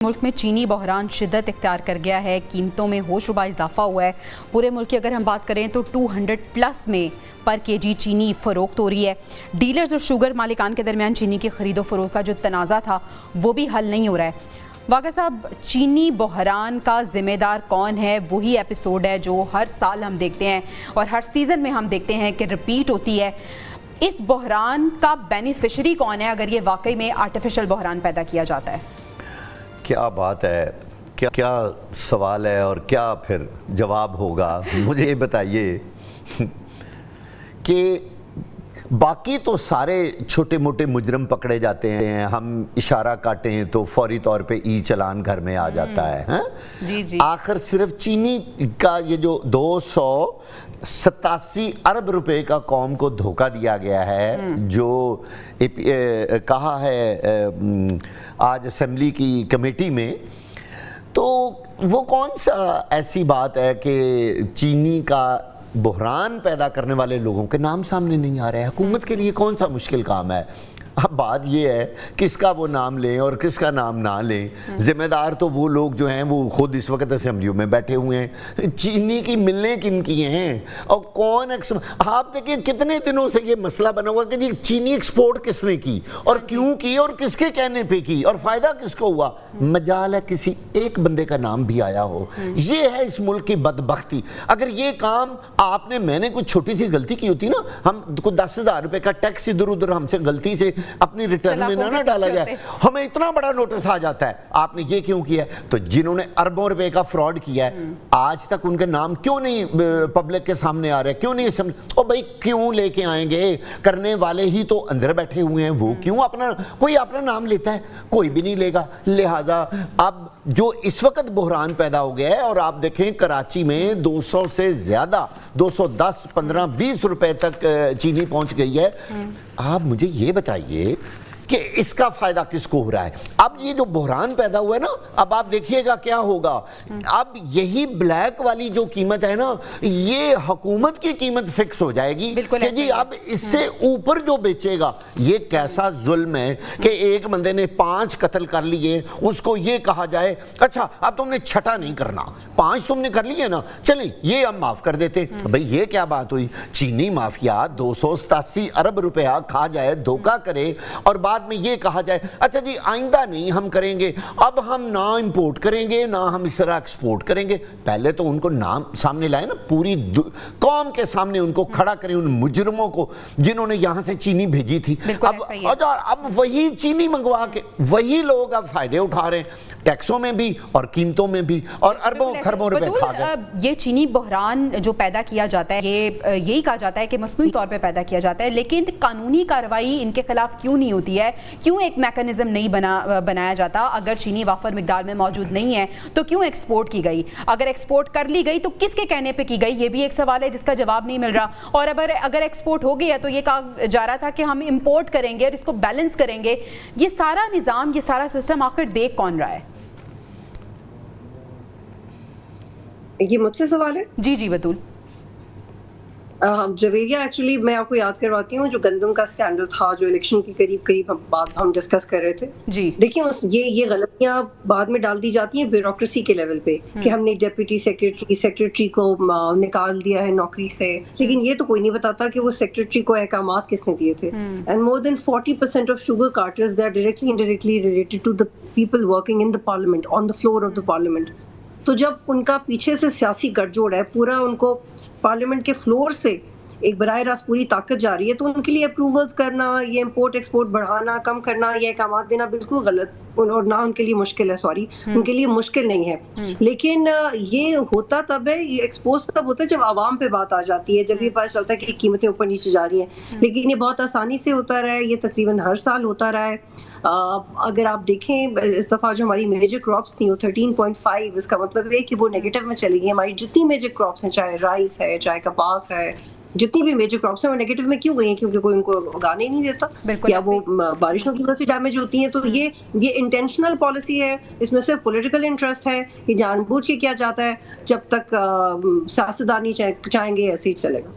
मुल्क में चीनी बहरान शिद्दत इख्तियार कर गया है। कीमतों में होशरुबा इजाफा हुआ है। पूरे मुल्क की अगर हम बात करें तो 200 प्लस में पर केजी चीनी फ़रोख्त हो रही है। डीलर्स और शुगर मालिकान के दरमियान चीनी की खरीदो फरोख्त का जो तनाज़ा था वो भी हल नहीं हो रहा है। वाक़ा साहब, चीनी बहरान का ज़िम्मेदार कौन है? वही एपिसोड है जो हर साल हम देखते हैं और हर सीज़न में हम देखते हैं कि रिपीट होती है। इस बहरान का बेनिफिशरी कौन है अगर ये वाकई में आर्टिफिशियल बहरान पैदा किया जाता है? क्या बात है, क्या सवाल है और क्या फिर जवाब होगा। मुझे ये बताइए कि बाकी तो सारे छोटे मोटे मुजरम पकड़े जाते हैं, हम इशारा काटें तो फौरी तौर पे ई चलान घर में आ जाता है, जी जी। आखिर सिर्फ चीनी का ये जो 287 अरब रुपए का कौम को धोखा दिया गया है, जो कहा है आज असेंबली की कमेटी में, तो वो कौन सा ऐसी बात है कि चीनी का बहरान पैदा करने वाले लोगों के नाम सामने नहीं आ रहे हैं। हुकूमत के लिए कौन सा मुश्किल काम है। अब बात ये है किसका वो नाम लें और किसका नाम ना लें। जिम्मेदार तो वो लोग जो हैं वो खुद इस वक्त असेंबलियों में बैठे हुए हैं। चीनी की मिलें किन की हैं और कौन आप देखिए कितने दिनों से ये मसला बना हुआ कि जी चीनी एक्सपोर्ट किसने की और क्यों की और किसके कहने पे की और फायदा किसको हुआ। मजाल है किसी एक बंदे का नाम भी आया हो। ये है इस मुल्क की बदबख्ती। अगर ये काम मैंने कुछ छोटी सी गलती की होती ना, हम को 10,000 रुपए का टैक्स इधर उधर हमसे गलती से अपनी रिटर्न में ना डाला जाए, हमें इतना बड़ा नोटिस आ जाता है आपने ये क्यों किया। तो जिन्होंने अरबों रुपए का फ्रॉड किया है आज तक उनके नाम क्यों नहीं पब्लिक के सामने आ रहे, क्यों नहीं असेंबली। ओ भाई क्यों लेके आएंगे, करने वाले ही तो अंदर बैठे हुए हैं, वो क्यों कोई अपना नाम लेता है, कोई भी नहीं लेगा। लिहाजा अब जो इस वक्त बहरान पैदा हो गया है और आप देखें कराची में 200 से ज्यादा 210, 15, 20 रुपए तक चीनी पहुंच गई है। आप मुझे ये बताइए कि इसका फायदा किसको हो रहा है। अब ये जो बहरान पैदा हुआ है ना, अब आप देखिएगा क्या होगा। अब यही ब्लैक वाली जो कीमत है ना, ये हुकूमत की कीमत फिक्स हो जाएगी कि जी अब इससे ऊपर जो बेचेगा। ये कैसा जुल्म है कि एक बंदे ने 5 कत्ल कर लिए, उसको ये कहा जाए अच्छा अब तुमने छठा नहीं करना, 5 तुमने कर लिए ना, चलिए ये हम माफ कर देते। भाई ये क्या बात हुई। चीनी माफिया 287 अरब रुपया खा जाए, धोखा करे और बाद में ये कहा जाए अच्छा जी आइंदा नहीं हम करेंगे, अब हम ना इंपोर्ट करेंगे ना हम इस तरह एक्सपोर्ट करेंगे। पहले तो उनको नाम सामने लाए ना, पूरी कौम के सामने उनको खड़ा करें, उन मुजरमों को जिन्होंने यहां से चीनी भेजी थी। अब वही चीनी मंगवा के वही लोग अब फायदे उठा रहे हैं, टैक्सों में भी और कीमतों में भी, और अरबों खरबों रुपए खा गए। ये चीनी बहरान जो पैदा किया जाता है, ये यही कहा जाता है कि मसनूई तौर पे पैदा किया जाता है, लेकिन कानूनी कार्रवाई इनके खिलाफ क्यों नहीं होती है? क्यों एक मैकेनिज्म नहीं बनाया जाता? अगर चीनी वाफर मिकदार में मौजूद नहीं है तो क्यों एक्सपोर्ट की गई? अगर एक्सपोर्ट कर ली गई तो किसके कहने पे की गई? ये भी एक सवाल है जिसका जवाब नहीं मिल रहा। और अगर एक्सपोर्ट हो गया तो ये कहा जा रहा था कि हम इंपोर्ट करेंगे और इसको बैलेंस करेंगे। ये सारा निज़ाम, ये सारा सिस्टम आखिर देख कौन रहा है? ये मुझसे सवाल है? जी जी बतूल। जवेरिया, एक्चुअली मैं आपको याद करवाती हूँ जो गंदम का स्कैंडल था, जो इलेक्शन की करीब बात हम डिस्कस कर रहे थे जी। देखिए ये गलतियां बाद में डाल दी जाती हैं ब्यूरोक्रेसी के लेवल पे कि हमने डेप्यूटी सेक्रेटरी को निकाल दिया है नौकरी से, लेकिन ये तो कोई नहीं बताता कि वो सेक्रेटरी को अहकामात किसने दिए थे। And more than 40% of sugar cartels they are directly indirectly related to the people working in the parliament, on the floor of the parliament. तो जब उनका पीछे से सियासी गठजोड़ है, पूरा उनको पार्लियामेंट के फ्लोर से एक बराह रास्त पूरी ताकत जा रही है, तो उनके लिए अप्रूवल्स करना, ये इंपोर्ट एक्सपोर्ट बढ़ाना, कम करना, ये अहकामात देना बिल्कुल गलत और ना उनके लिए मुश्किल है। सॉरी, उनके लिए मुश्किल नहीं है, लेकिन ये होता तब है, ये एक्सपोज तब होता है जब आवाम पे बात आ जाती है, जब ये पता चलता है कि कीमतें ऊपर नीचे जा रही हैं। लेकिन ये बहुत आसानी से होता रहा है, ये तकरीबन हर साल होता रहा है। अगर आप देखें इस दफ़ा जो हमारी मेजर क्रॉप्स थी वो 13.5, इसका मतलब है कि वो नेगेटिव में चली गई। हमारी जितनी मेजर क्रॉप्स हैं, चाहे राइस है, चाहे कपास है, जितनी भी मेजर क्रॉप्स हैं वो नेगेटिव में क्यों गई हैं? क्योंकि कोई उनको उगाने नहीं देता या वो बारिशों की वजह से डैमेज होती हैं। तो ये इंटेंशनल पॉलिसी है, इसमें सिर्फ पॉलिटिकल इंटरेस्ट है, ये जानबूझ के किया जाता है। जब तक सियासतदान नहीं चाहेंगे ऐसे ही चलेगा।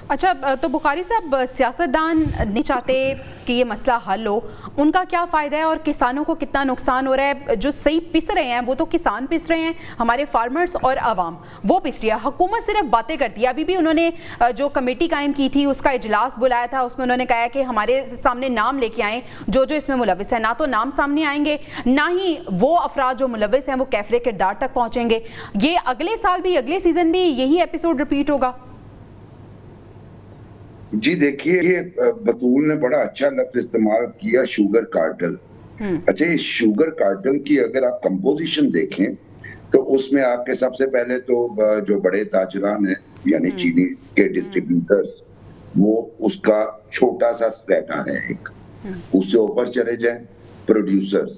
اچھا تو بخاری صاحب سیاستدان نہیں چاہتے کہ یہ مسئلہ حل ہو, ان کا کیا فائدہ ہے اور کسانوں کو کتنا نقصان ہو رہا ہے؟ جو صحیح پس رہے ہیں وہ تو کسان پس رہے ہیں, ہمارے فارمرز اور عوام وہ پس رہی ہے. حکومت صرف باتیں کرتی ہے. ابھی بھی انہوں نے جو کمیٹی قائم کی تھی اس کا اجلاس بلایا تھا, اس میں انہوں نے کہا کہ ہمارے سامنے نام لے کے آئیں جو اس میں ملوث ہیں. نہ تو نام سامنے آئیں گے, نہ ہی وہ افراد جو ملوث ہیں وہ کیفر کردار تک پہنچیں گے. یہ اگلے سال بھی, اگلے سیزن بھی یہی ایپیسوڈ ریپیٹ ہوگا؟ جی دیکھیے, یہ بطول نے بڑا اچھا لفظ استعمال کیا, شوگر کارٹل. اچھا, یہ شوگر کارٹل کی اگر آپ کمپوزیشن دیکھیں تو اس میں آپ کے سب سے پہلے تو جو بڑے تاجران ہیں یعنی چینی کے ڈسٹریبیوٹرز, وہ اس کا چھوٹا سا سٹریٹا ہے ایک. اس سے اوپر چلے جائیں پروڈیوسرز,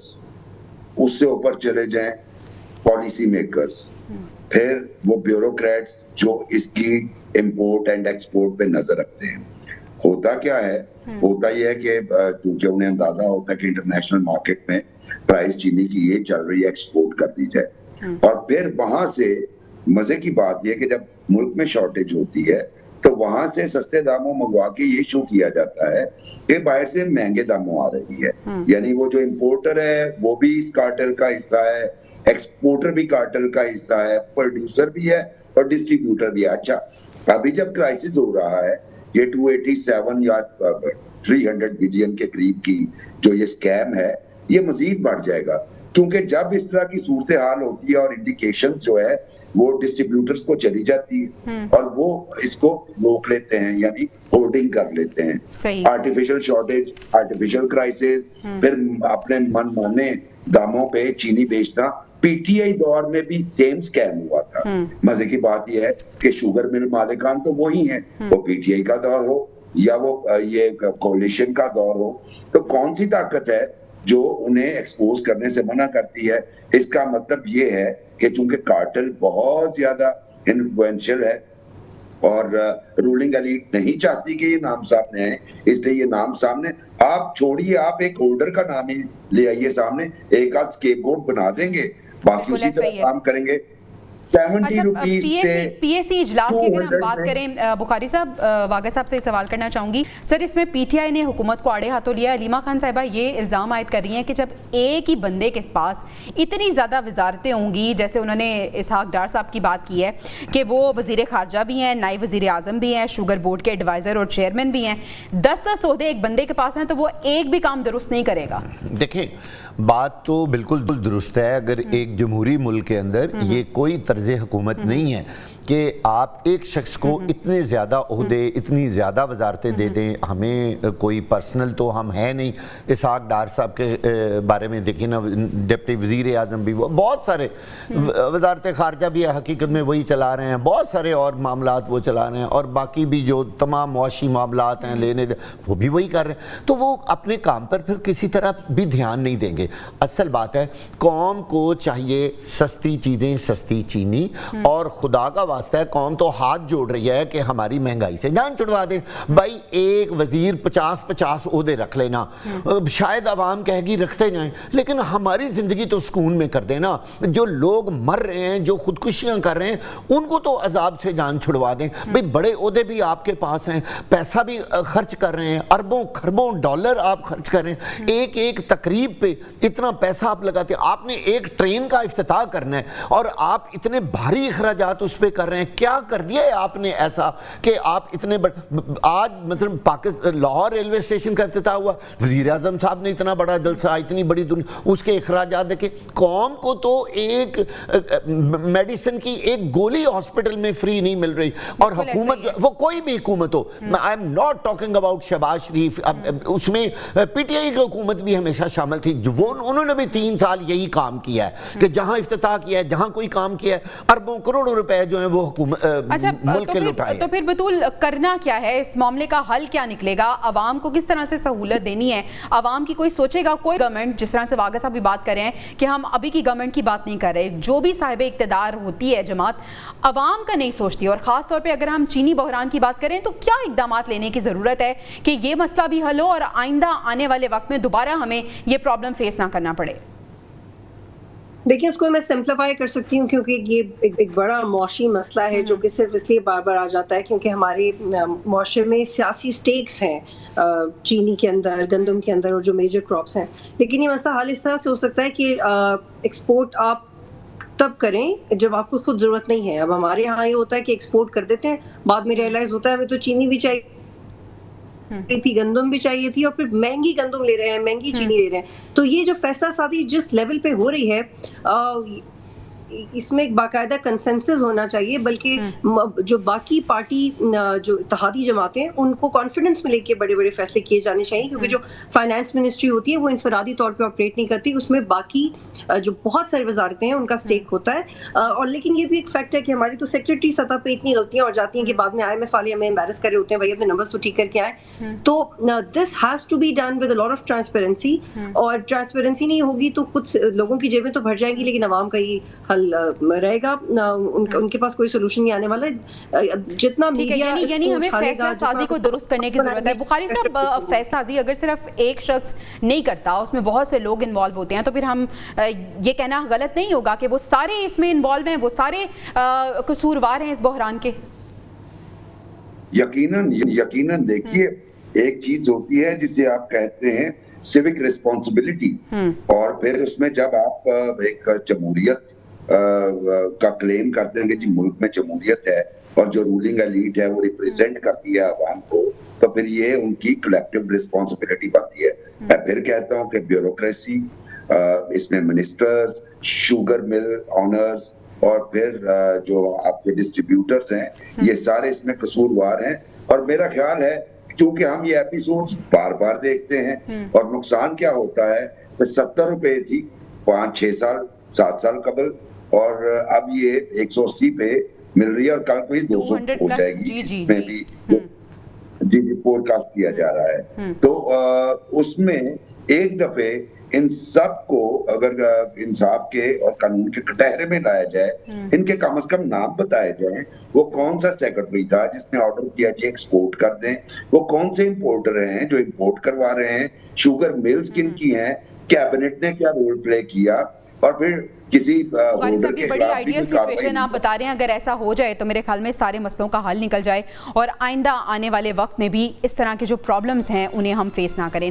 اس سے اوپر چلے جائیں پالیسی میکرز, پھر وہ بیوروکریٹس جو اس کی امپورٹ اینڈ ایکسپورٹ پہ نظر رکھتے ہیں. ہوتا کیا ہے, ہوتا یہ ہے کہ کیونکہ انہیں اندازہ ہوتا ہے کہ انٹرنیشنل مارکیٹ میں پرائس چینی کی یہ چل رہی ہے, ایکسپورٹ کر دی جائے. اور پھر وہاں سے مزے کی بات یہ کہ جب ملک میں شارٹیج ہوتی ہے تو وہاں سے سستے داموں منگوا کے یہ شو کیا جاتا ہے کہ باہر سے مہنگے داموں آ رہی ہے. یعنی وہ جو امپورٹر ہے وہ بھی اس کارٹل کا حصہ ہے, ایکسپورٹر بھی کارٹل کا حصہ ہے, پروڈیوسر بھی ہے اور ڈسٹریبیوٹر بھی ہے. اچھا, ابھی جب کرائسس ہو رہا ہے, یہ 287 یا 300 بلین کے قریب کی جو یہ سکیم ہے, یہ مزید بڑھ جائے گا. کیونکہ جب اس طرح کی صورتحال ہوتی ہے اور انڈیکیشن جو ہے وہ ڈسٹریبیوٹرز کو چلی جاتی ہے اور وہ اس کو روک لیتے ہیں, یعنی ہولڈنگ کر لیتے ہیں. آرٹیفیشل شارٹیج, آرٹیفیشل کرائسس, پھر اپنے من مانے داموں پہ چینی بیچنا. پی ٹی آئی دور میں بھی سیم سکیم ہوا تھا. مزے کی بات یہ ہے کہ شوگر مل مالکان تو وہی ہیں, وہ پی ٹی آئی کا دور ہو یا وہ یہ کولیشن کا دور ہو, تو کون سی طاقت ہے جو انہیں ایکسپوز کرنے سے منع کرتی ہے؟ اس کا مطلب یہ ہے کہ چونکہ کارٹل بہت زیادہ انفلوئنشل ہے اور رولنگ ایلیٹ نہیں چاہتی کہ یہ نام سامنے آئے, اس لیے یہ نام سامنے. آپ چھوڑیے, آپ ایک ہولڈر کا نام ہی لے آئیے سامنے, ایک آدھ اسکیپ بورڈ بنا دیں گے, باقی اسی طرح کام کریں گے. پی ایس سی اجلاس کی اگر ہم بات کریں, بخاری صاحب واگا صاحب سے سوال کرنا چاہوں گی. سر, اس میں پی ٹی آئی نے حکومت کو آڑے ہاتھوں لیا. علیمہ خان صاحبہ یہ الزام عائد کر رہی ہیں کہ جب ایک ہی بندے کے پاس اتنی زیادہ وزارتیں ہوں گی, جیسے انہوں نے اسحاق ڈار صاحب کی بات کی ہے کہ وہ وزیر خارجہ بھی ہیں, نائب وزیر اعظم بھی ہیں, شوگر بورڈ کے ایڈوائزر اور چیئرمین بھی ہیں, 10 عہدے ایک بندے کے پاس ہیں, تو وہ ایک بھی کام درست نہیں کرے گا. دیکھیں, بات تو بالکل درست ہے. اگر ایک جمہوری ملک کے اندر یہ کوئی طرز حکومت نہیں ہے کہ آپ ایک شخص کو اتنے زیادہ عہدے, اتنی زیادہ وزارتیں دے دیں. ہمیں کوئی پرسنل تو ہم ہے نہیں. اسحاق ڈار صاحب کے بارے میں دیکھیں نا, ڈپٹی وزیر اعظم بھی, وہ بہت سارے وزارت خارجہ بھی حقیقت میں وہی چلا رہے ہیں, بہت سارے اور معاملات وہ چلا رہے ہیں, اور باقی بھی جو تمام معاشی معاملات ہیں لینے وہ بھی وہی کر رہے ہیں. تو وہ اپنے کام پر پھر کسی طرح بھی دھیان نہیں دیں گے. اصل بات ہے قوم کو چاہیے سستی چیزیں, سستی چینی, اور خدا کا واسطہ ہے قوم تو ہاتھ جوڑ رہی ہے کہ ہماری مہنگائی سے جان چھڑوا دیں. بھائی ایک وزیر 50 عہدے رکھ لینا, شاید عوام کہے گی رکھتے جائیں, لیکن ہماری زندگی تو سکون میں کر دینا. جو لوگ مر رہے ہیں, جو خودکشیاں کر رہے ہیں, ان کو تو عذاب سے جان چھڑوا دیں. بھئی بڑے عہدے بھی آپ کے پاس ہیں, پیسہ بھی خرچ کر رہے ہیں, اربوں کھربوں ڈالر آپ خرچ کر رہے ہیں, ایک ایک تقریب پہ اتنا پیسہ آپ لگاتے ہیں. آپ نے ایک ٹرین کا افتتاح کرنا ہے اور آپ اتنے بھاری اخراجات اس پہ کر رہے ہیں. کیا کر دیا ہے آپ نے ایسا کہ آپ اتنے آج مطلب لاہور ریلوے اسٹیشن کا افتتاح ہوا, وزیر اعظم صاحب نے اتنا بڑا جلسہ, اتنی بڑی دنیا, اس کے اخراجات دیکھیں. قوم کو تو ایک میڈیسن کی ایک گولی ہاسپٹل میں فری نہیں مل رہی. اور حکومت, وہ کوئی بھی حکومت ہو, I am not talking about Shehbaz Sharif, اس میں پی ٹی آئی کی حکومت بھی ہمیشہ شامل تھی, وہ انہوں نے بھی 3 سال یہی کام کیا ہے کہ جہاں افتتاح کیا ہے, جہاں کوئی کام کیا ہے, اربوں کروڑوں روپے جو ہیں وہ ملک کے لٹائے. تو پھر بطول کرنا کیا ہے, اس معاملے کا حل کیا نکلے گا, عوام کو کس طرح سے سہولت دینی ہے, عوام کی کوئی سوچے گا؟ کوئی گورنمنٹ, جس طرح سے واگا صاحب بھی بات کر رہے ہیں کہ ہم ابھی کی گورنمنٹ کی بات نہیں کر رہے, جو بھی صاحب اقتدار ہوتی ہے جماعت, عوام کا نہیں سوچتی. اور خاص طور پہ اگر ہم چینی بحران کی بات کریں تو کیا اقدامات لینے کی ضرورت ہے کہ یہ مسئلہ بھی حل ہو اور آئندہ آنے والے وقت میں دوبارہ ہمیں یہ پرابلم فیس نہ کرنا پڑے؟ देखिए, उसको मैं सिंप्लीफाई कर सकती हूँ क्योंकि ये एक बड़ा मौशी मसला है जो कि सिर्फ इसलिए बार बार आ जाता है क्योंकि हमारे मुआशरे में सियासी स्टेक्स हैं चीनी के अंदर, गंदम के अंदर और जो मेजर क्रॉप्स हैं। लेकिन ये मसला हल इस तरह से हो सकता है कि एक्सपोर्ट आप तब करें जब आपको खुद ज़रूरत नहीं है। अब हमारे यहाँ ये होता है कि एक्सपोर्ट कर देते हैं, बाद में रियलाइज़ होता है हमें तो चीनी भी चाहिए थी, गंदम भी चाहिए थी और फिर महंगी गंदम ले रहे हैं, महंगी चीनी ले रहे हैं। तो ये जो फैसला साजी जिस लेवल पे हो रही है इसमें एक बाकायदा कंसेंसस होना चाहिए, बल्कि जो बाकी पार्टी जो इत्तेहादी जमातें हैं उनको कॉन्फिडेंस में लेके बड़े बड़े फैसले किए जाने चाहिए क्योंकि जो फाइनेंस मिनिस्ट्री होती है वो इनफरादी तौर पे ऑपरेट नहीं करती, उसमें बाकी जो बहुत सारी वजारतें हैं उनका स्टेक होता है। और लेकिन ये भी एक फैक्ट है कि हमारी तो सेक्रेटरी सतह पे इतनी गलतियां हो जाती हैं कि बाद में IMF वाले हमें एम्बैरस कर रहे होते हैं, भाई अपने नंबर्स तो ठीक करके आए। तो this has to be done with a lot of transparency, और ट्रांसपेरेंसी नहीं होगी तो कुछ लोगों की जेबें तो भर जाएंगी लेकिन आवाम का ही हल रहेगा, उनके पास कोई सोल्यूशन नहीं आने वाला। जितना मीडिया यानी हमें फैसला साजी को दुरुस्त करने की जरूरत है। बुखारी साहब, फैसला साजी अगर सिर्फ एक शख्स नहीं करता, उसमें बहुत से लोग इन्वॉल्व होते हैं, तो फिर हम ये कहना गलत नहीं होगा कि वो सारे इसमें इन्वॉल्व हैं, वो सारे कसूरवार हैं इस बहरान के। यकीनन देखिए, एक चीज होती है जिसे आप कहते हैं सिविक रिस्पॉन्सिबिलिटी, और फिर उसमें जब आप एक जमहूरियत का क्लेम करते हैं कि जी मुल्क में जमहूरियत है और जो रूलिंग एलीट है वो रिप्रेजेंट करती है अवाम को, तो फिर ये उनकी कलेक्टिव रिस्पॉन्सिबिलिटी बनती है। मैं फिर कहता हूँ कि ब्यूरोक्रेसी, इसमें मिनिस्टर्स, शुगर मिल ऑनर्स और फिर जो आपके डिस्ट्रीब्यूटर्स हैं, ये सारे इसमें कसूरवार हैं। और मेरा ख्याल है क्योंकि हम ये एपिसोड्स बार बार देखते हैं और नुकसान क्या होता है, तो 70 रुपए थी 5-6 साल 7 साल कबल, और अब ये 180 पे मिल रही है और कल को ही 200 हो जाएगी। इसमें भी जी फोरकास्ट किया जा रहा है। तो उसमें एक दफे इन सब को अगर इंसाफ के और कानून के कटहरे में लाया जाए, इनके कम से कम नाम बताए जाएं, वो कौन सा सेक्रेटरी था जिसने ऑर्डर किया कि एक्सपोर्ट कर दें, वो कौन से इंपोर्टर हैं जो इंपोर्ट करवा रहे हैं, शुगर मिल्स किन की हैं, कैबिनेट ने क्या रोल प्ले किया, और फिर किसी साहब ये बड़ी आइडियल सिचुएशन आप बता रहे हैं। अगर ऐसा हो जाए तो मेरे ख्याल में सारे मसलों का हल निकल जाए और आइंदा आने वाले वक्त में भी इस तरह के जो प्रॉब्लम्स हैं उन्हें हम फेस ना करें।